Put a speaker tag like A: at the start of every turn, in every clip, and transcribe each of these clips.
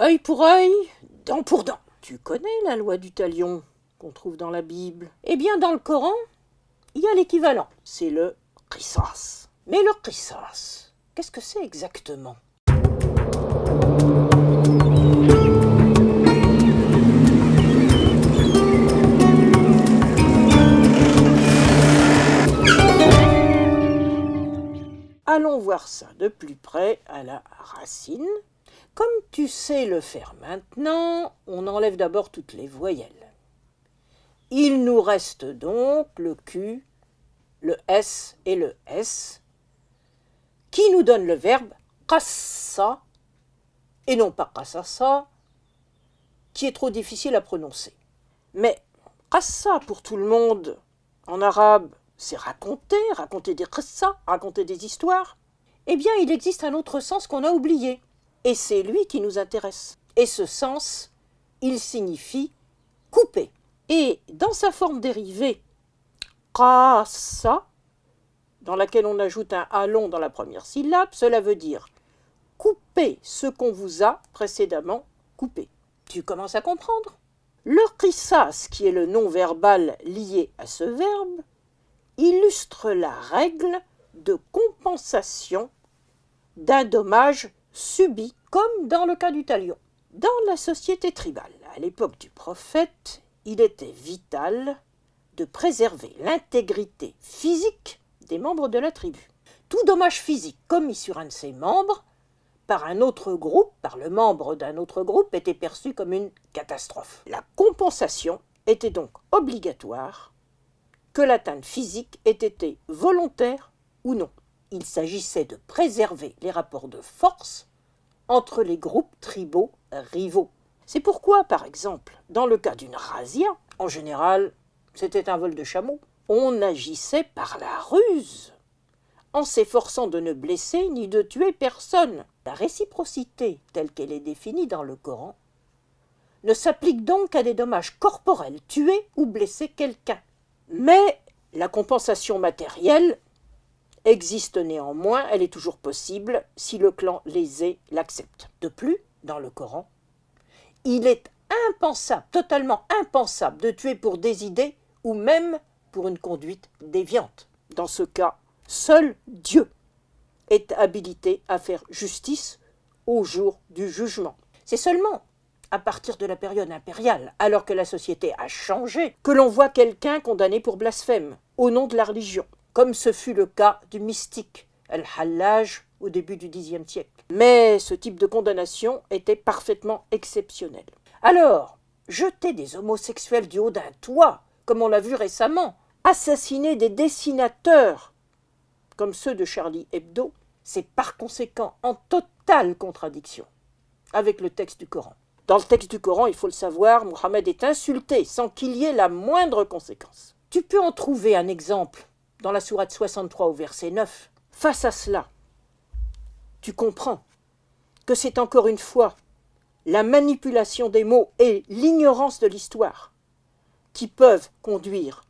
A: Œil pour œil, dent pour dent. Tu connais la loi du talion qu'on trouve dans la Bible? Eh bien, dans le Coran, il y a l'équivalent. C'est le qisas. Mais le qisas, qu'est-ce que c'est exactement? Allons voir ça de plus près à la racine. Comme tu sais le faire maintenant, on enlève d'abord toutes les voyelles. Il nous reste donc le Q, le S et le S, qui nous donnent le verbe qassa, et non pas qassasa, qui est trop difficile à prononcer. Mais qassa pour tout le monde, en arabe, c'est raconter des qissa, raconter des histoires. Eh bien, il existe un autre sens qu'on a oublié, et c'est lui qui nous intéresse. Et ce sens, il signifie couper. Et dans sa forme dérivée, qassa, dans laquelle on ajoute un a long dans la première syllabe, cela veut dire couper ce qu'on vous a précédemment coupé. Tu commences à comprendre? Le qisas, qui est le nom verbal lié à ce verbe, illustre la règle de compensation d'un dommage subi, comme dans le cas du talion. Dans la société tribale, à l'époque du prophète, il était vital de préserver l'intégrité physique des membres de la tribu. Tout dommage physique commis sur un de ses membres par un autre groupe, par le membre d'un autre groupe, était perçu comme une catastrophe. La compensation était donc obligatoire, que l'atteinte physique ait été volontaire ou non. Il s'agissait de préserver les rapports de force entre les groupes tribaux rivaux. C'est pourquoi, par exemple, dans le cas d'une razzia, en général, c'était un vol de chameau, on agissait par la ruse, en s'efforçant de ne blesser ni de tuer personne. La réciprocité, telle qu'elle est définie dans le Coran, ne s'applique donc qu'à des dommages corporels, tuer ou blesser quelqu'un. Mais la compensation matérielle existe néanmoins, elle est toujours possible si le clan lésé l'accepte. De plus, dans le Coran, il est impensable, totalement impensable de tuer pour des idées ou même pour une conduite déviante. Dans ce cas, seul Dieu est habilité à faire justice au jour du jugement. C'est seulement à partir de la période impériale, alors que la société a changé, que l'on voit quelqu'un condamné pour blasphème, au nom de la religion, comme ce fut le cas du mystique Al-Hallaj au début du Xe siècle. Mais ce type de condamnation était parfaitement exceptionnel. Alors, jeter des homosexuels du haut d'un toit, comme on l'a vu récemment, assassiner des dessinateurs, comme ceux de Charlie Hebdo, c'est par conséquent en totale contradiction avec le texte du Coran. Dans le texte du Coran, il faut le savoir, Mohammed est insulté sans qu'il y ait la moindre conséquence. Tu peux en trouver un exemple dans la sourate 63 au verset 9. Face à cela, tu comprends que c'est encore une fois la manipulation des mots et l'ignorance de l'histoire qui peuvent conduire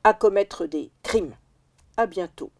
A: à commettre des crimes. À bientôt.